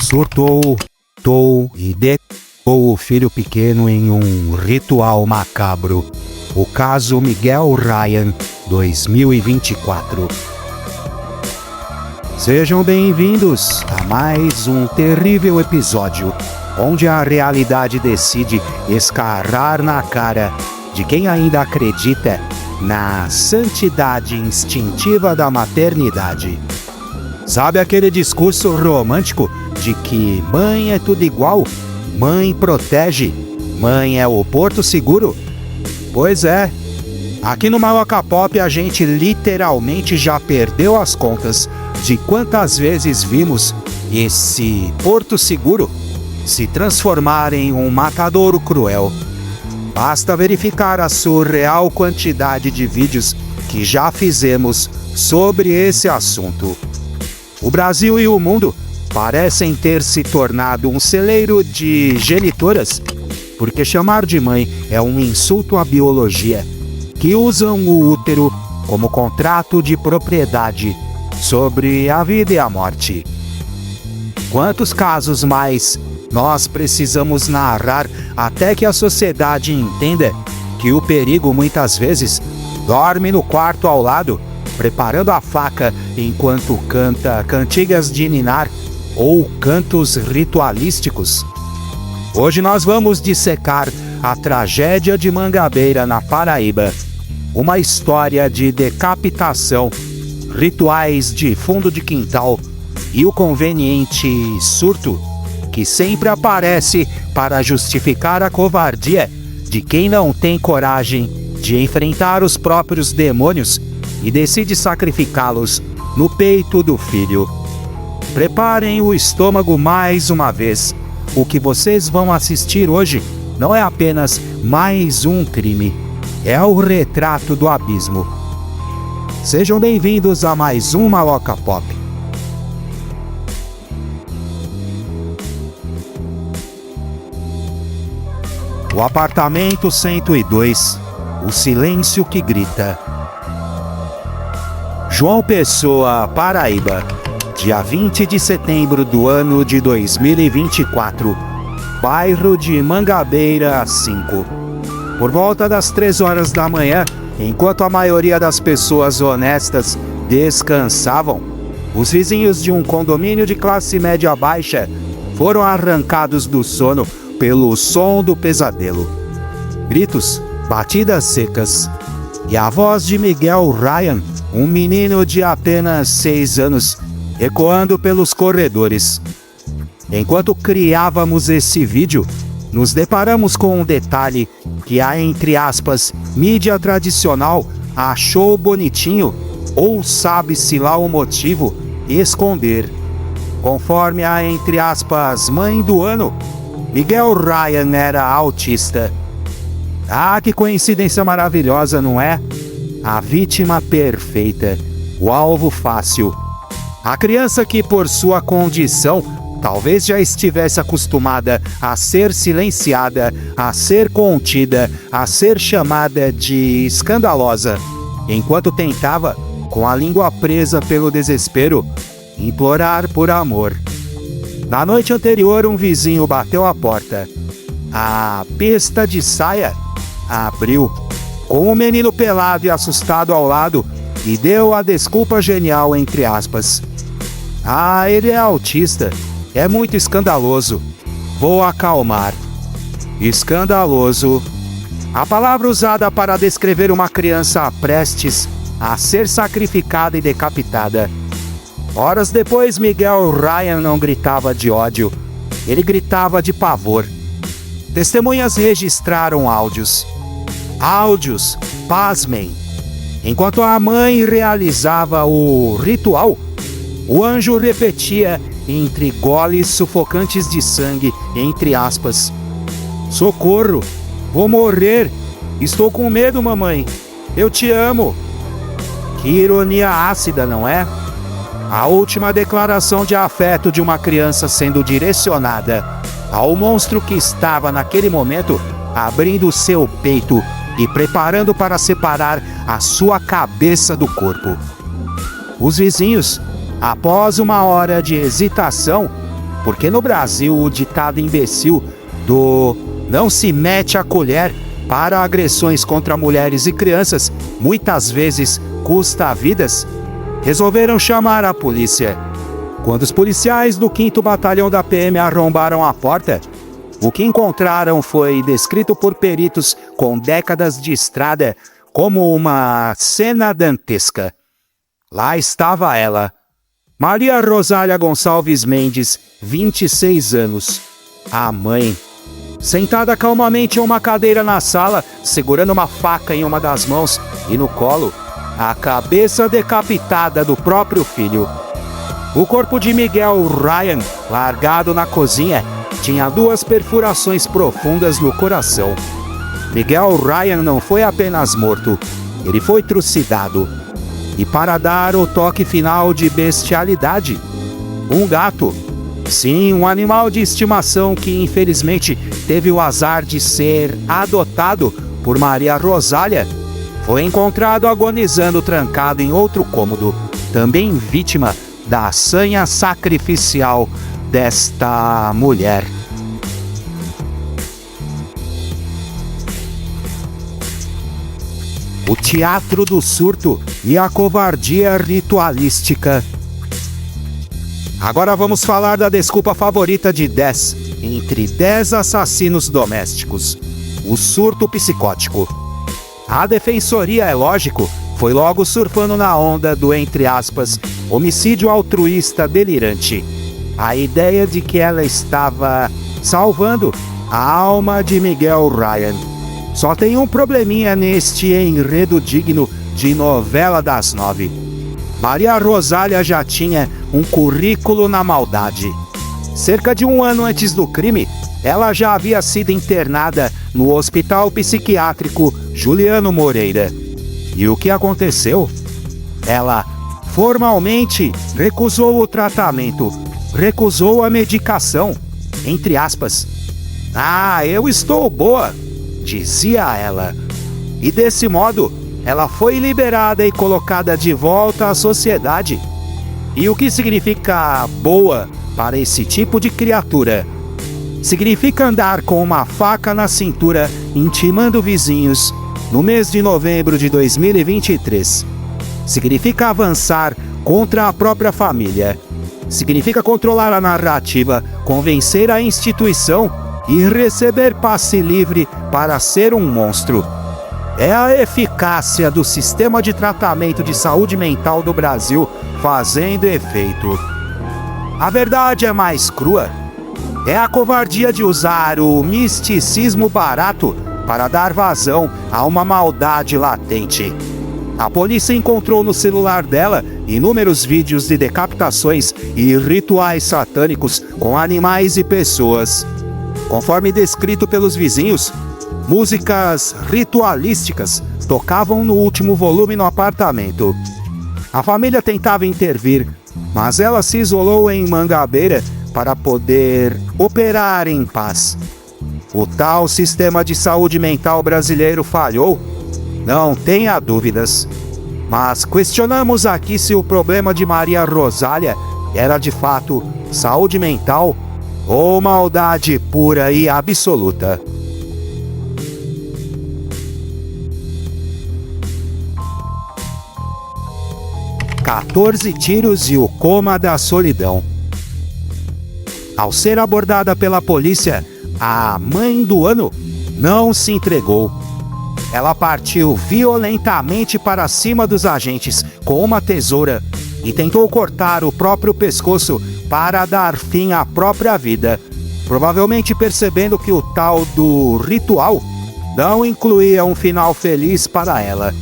surtou, e decapou o filho pequeno em um ritual macabro. O caso Miguel Ryan, 2024. Sejam bem-vindos a mais um terrível episódio, onde a realidade decide escarrar na cara de quem ainda acredita na santidade instintiva da maternidade. Sabe aquele discurso romântico de que mãe é tudo igual, mãe protege, mãe é o porto seguro? Pois é, aqui no Maloca Pop a gente literalmente já perdeu as contas de quantas vezes vimos esse porto seguro se transformar em um matadouro cruel. Basta verificar a surreal quantidade de vídeos que já fizemos sobre esse assunto. O Brasil e o mundo parecem ter se tornado um celeiro de genitoras, porque chamar de mãe é um insulto à biologia, que usam o útero como contrato de propriedade sobre a vida e a morte. Quantos casos mais nós precisamos narrar até que a sociedade entenda que o perigo muitas vezes dorme no quarto ao lado, preparando a faca enquanto canta cantigas de ninar ou cantos ritualísticos? Hoje nós vamos dissecar a tragédia de Mangabeira, na Paraíba. Uma história de decapitação, rituais de fundo de quintal e o conveniente surto que sempre aparece para justificar a covardia de quem não tem coragem de enfrentar os próprios demônios e decide sacrificá-los no peito do filho. Preparem o estômago mais uma vez. O que vocês vão assistir hoje não é apenas mais um crime, é o retrato do abismo. Sejam bem-vindos a mais um Maloca Pop. O apartamento 102, o silêncio que grita. João Pessoa, Paraíba, dia 20 de setembro do ano de 2024, bairro de Mangabeira 5. Por volta das 3 horas da manhã, enquanto a maioria das pessoas honestas descansavam, os vizinhos de um condomínio de classe média baixa foram arrancados do sono pelo som do pesadelo. Gritos, batidas secas e a voz de Miguel Ryan, um menino de apenas 6 anos, ecoando pelos corredores. Enquanto criávamos esse vídeo, nos deparamos com um detalhe que a, entre aspas, mídia tradicional achou bonitinho, ou sabe-se lá o motivo, esconder. Conforme a, entre aspas, mãe do ano, Miguel Ryan era autista. Ah, que coincidência maravilhosa, não é? A vítima perfeita, o alvo fácil. A criança que, por sua condição, talvez já estivesse acostumada a ser silenciada, a ser contida, a ser chamada de escandalosa, enquanto tentava, com a língua presa pelo desespero, implorar por amor. Na noite anterior, um vizinho bateu a porta. A pista de saia abriu, com o menino pelado e assustado ao lado, e deu a desculpa genial, entre aspas. Ah, ele é autista. É muito escandaloso. Vou acalmar. Escandaloso. A palavra usada para descrever uma criança prestes a ser sacrificada e decapitada. Horas depois, Miguel Ryan não gritava de ódio. Ele gritava de pavor. Testemunhas registraram áudios. Áudios, pasmem. Enquanto a mãe realizava o ritual, o anjo repetia entre goles sufocantes de sangue, entre aspas: socorro, vou morrer, estou com medo, mamãe, eu te amo. Que ironia ácida, não é? A última declaração de afeto de uma criança sendo direcionada ao monstro que estava naquele momento abrindo seu peito e preparando para separar a sua cabeça do corpo. Os vizinhos, após uma hora de hesitação, Porque no Brasil o ditado imbecil do não se mete a colher para agressões contra mulheres e crianças muitas vezes custa vidas, resolveram chamar a polícia. Quando os policiais do 5º Batalhão da PM arrombaram a porta, o que encontraram foi descrito por peritos com décadas de estrada como uma cena dantesca. Lá estava ela, Maria Rosália Gonçalves Mendes, 26 anos, a mãe, sentada calmamente em uma cadeira na sala, segurando uma faca em uma das mãos e no colo, a cabeça decapitada do próprio filho. O corpo de Miguel Ryan, largado na cozinha, tinha 2 perfurações profundas no coração. Miguel Ryan não foi apenas morto, ele foi trucidado. E para dar o toque final de bestialidade, um gato, sim, um animal de estimação que infelizmente teve o azar de ser adotado por Maria Rosália, foi encontrado agonizando trancado em outro cômodo, também vítima da sanha sacrificial desta mulher. O teatro do surto e a covardia ritualística. Agora vamos falar da desculpa favorita de 10 entre 10 assassinos domésticos: o surto psicótico. A defensoria, é lógico, foi logo surfando na onda do, entre aspas, homicídio altruísta delirante. A ideia de que ela estava salvando a alma de Miguel Ryan. Só tem um probleminha neste enredo digno de novela das 9. Maria Rosália já tinha um currículo na maldade. Cerca de 1 ano antes do crime, ela já havia sido internada no Hospital Psiquiátrico Juliano Moreira. E o que aconteceu? Ela formalmente recusou o tratamento, recusou a medicação, entre aspas. "Ah, eu estou boa", dizia ela. E desse modo, ela foi liberada e colocada de volta à sociedade. E o que significa boa para esse tipo de criatura? Significa andar com uma faca na cintura, intimando vizinhos, no mês de novembro de 2023. Significa avançar contra a própria família. Significa controlar a narrativa, convencer a instituição e receber passe livre para ser um monstro. É a eficácia do sistema de tratamento de saúde mental do Brasil fazendo efeito. A verdade é mais crua. É a covardia de usar o misticismo barato para dar vazão a uma maldade latente. A polícia encontrou no celular dela inúmeros vídeos de decapitações e rituais satânicos com animais e pessoas. Conforme descrito pelos vizinhos, músicas ritualísticas tocavam no último volume no apartamento. A família tentava intervir, mas ela se isolou em Mangabeira para poder operar em paz. O tal sistema de saúde mental brasileiro falhou? Não tenha dúvidas. Mas questionamos aqui se o problema de Maria Rosália era de fato saúde mental ou maldade pura e absoluta. "14 tiros e o coma da solidão". Ao ser abordada pela polícia, a mãe do ano não se entregou. Ela partiu violentamente para cima dos agentes com uma tesoura e tentou cortar o próprio pescoço para dar fim à própria vida, provavelmente percebendo que o tal do ritual não incluía um final feliz para ela.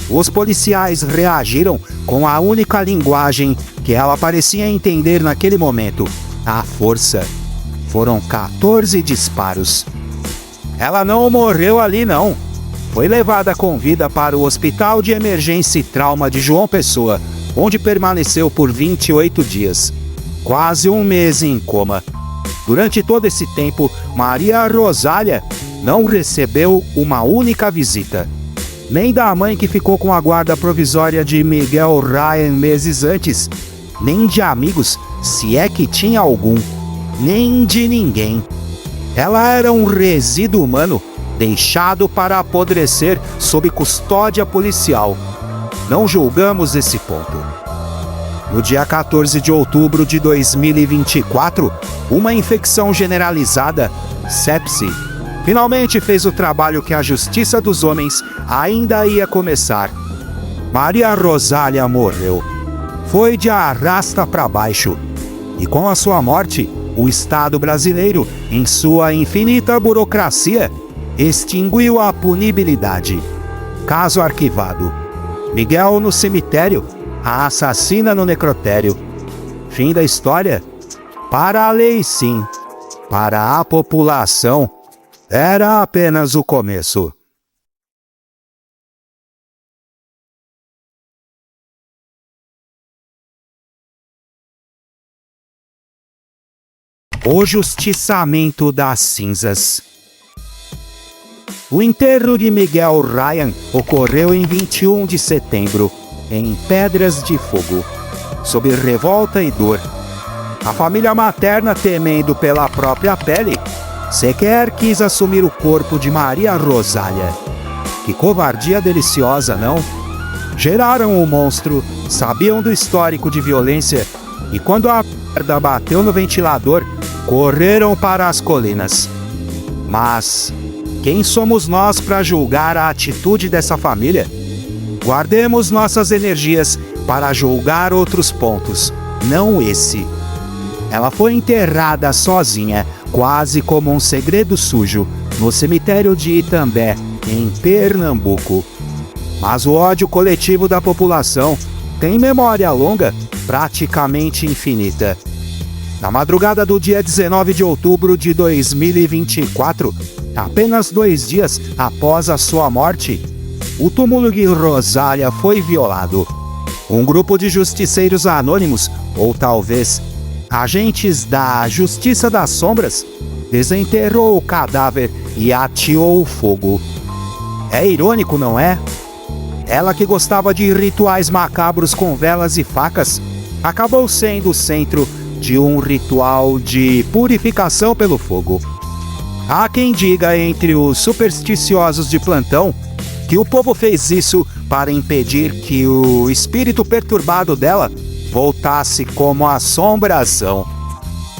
Os policiais reagiram com a única linguagem que ela parecia entender naquele momento: a força. Foram 14 disparos. Ela não morreu ali, não. Foi levada com vida para o Hospital de Emergência e Trauma de João Pessoa, onde permaneceu por 28 dias. Quase um mês em coma. Durante todo esse tempo, Maria Rosália não recebeu uma única visita. Nem da mãe que ficou com a guarda provisória de Miguel Ryan meses antes, nem de amigos, se é que tinha algum. nem de ninguém. Ela era um resíduo humano deixado para apodrecer sob custódia policial. Não julgamos esse ponto. No dia 14 de outubro de 2024, uma infecção generalizada, sepse, finalmente fez o trabalho que a justiça dos homens ainda ia começar. Maria Rosália morreu. Foi de arrasta para baixo. E com a sua morte, o Estado brasileiro, em sua infinita burocracia, extinguiu a punibilidade. Caso arquivado. Miguel no cemitério, a assassina no necrotério. Fim da história? Para a lei, sim. Para a população, era apenas o começo. O justiçamento das cinzas. O enterro de Miguel Ryan ocorreu em 21 de setembro, em Pedras de Fogo, sob revolta e dor. A família materna, temendo pela própria pele, sequer quis assumir o corpo de Maria Rosália. Que covardia deliciosa, não? Geraram o monstro, sabiam do histórico de violência e quando a merda bateu no ventilador, correram para as colinas. Mas quem somos nós para julgar a atitude dessa família? Guardemos nossas energias para julgar outros pontos, não esse. Ela foi enterrada sozinha, quase como um segredo sujo, no cemitério de Itambé, em Pernambuco. Mas o ódio coletivo da população tem memória longa, praticamente infinita. Na madrugada do dia 19 de outubro de 2024, apenas 2 dias após a sua morte, o túmulo de Rosália foi violado. Um grupo de justiceiros anônimos, ou talvez agentes da Justiça das Sombras, desenterrou o cadáver e ateou o fogo. É irônico, não é? Ela que gostava de rituais macabros com velas e facas, acabou sendo o centro de um ritual de purificação pelo fogo. Há quem diga entre os supersticiosos de plantão que o povo fez isso para impedir que o espírito perturbado dela voltasse como assombração.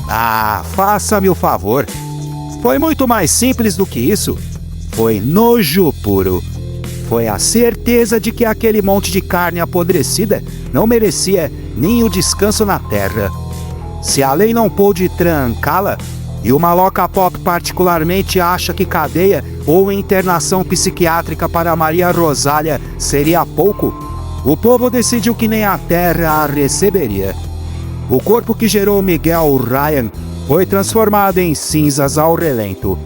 Ah, faça-me o favor. Foi muito mais simples do que isso. Foi nojo puro. Foi a certeza de que aquele monte de carne apodrecida não merecia nem o descanso na terra. Se a lei não pôde trancá-la, e o maloca pop particularmente acha que cadeia ou internação psiquiátrica para Maria Rosália seria pouco, o povo decidiu que nem a terra a receberia. O corpo que gerou Miguel Ryan foi transformado em cinzas ao relento.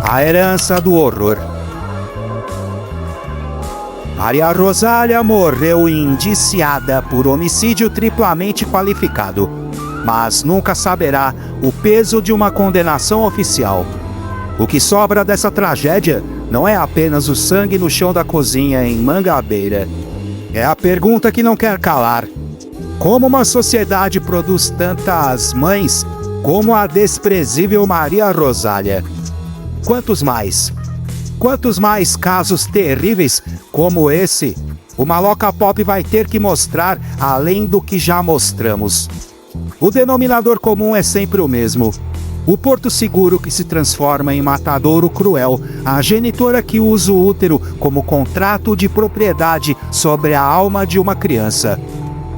A herança do horror. Maria Rosália morreu indiciada por homicídio triplamente qualificado, mas nunca saberá o peso de uma condenação oficial. O que sobra dessa tragédia não é apenas o sangue no chão da cozinha em Mangabeira. É a pergunta que não quer calar. Como uma sociedade produz tantas mães como a desprezível Maria Rosália? Quantos mais? Quantos mais casos terríveis como esse o Maloca Pop vai ter que mostrar além do que já mostramos? O denominador comum é sempre o mesmo. O porto seguro que se transforma em matadouro cruel, a genitora que usa o útero como contrato de propriedade sobre a alma de uma criança.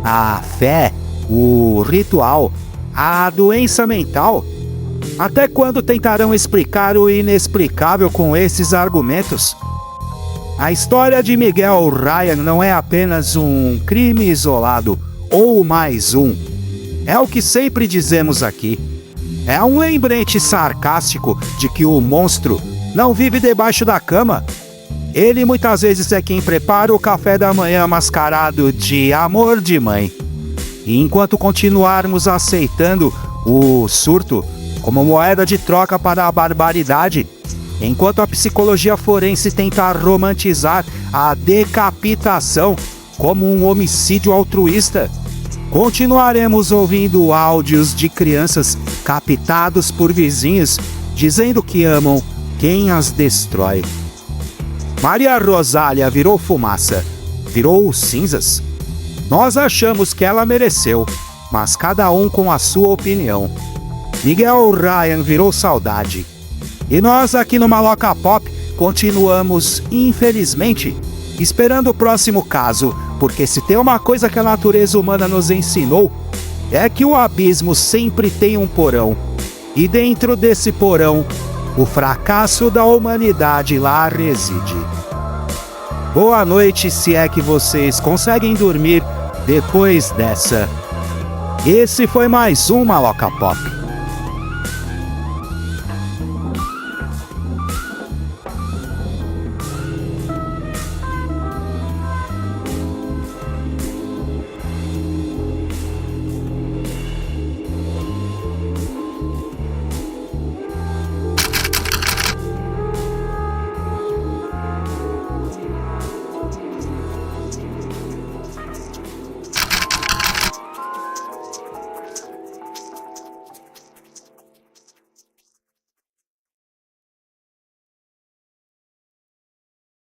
A fé, o ritual, a doença mental. Até quando tentarão explicar o inexplicável com esses argumentos? A história de Miguel Ryan não é apenas um crime isolado, ou mais um. É o que sempre dizemos aqui. É um lembrete sarcástico de que o monstro não vive debaixo da cama. Ele muitas vezes é quem prepara o café da manhã mascarado de amor de mãe. E enquanto continuarmos aceitando o surto como moeda de troca para a barbaridade, enquanto a psicologia forense tenta romantizar a decapitação como um homicídio altruísta. Continuaremos ouvindo áudios de crianças captados por vizinhos dizendo que amam quem as destrói. Maria Rosália virou fumaça, virou cinzas. Nós achamos que ela mereceu, mas cada um com a sua opinião. Miguel Ryan virou saudade. E nós aqui no Maloca Pop continuamos, infelizmente, esperando o próximo caso, porque se tem uma coisa que a natureza humana nos ensinou, é que o abismo sempre tem um porão. E dentro desse porão, o fracasso da humanidade lá reside. Boa noite, se é que vocês conseguem dormir depois dessa. Esse foi mais um Maloca Pop.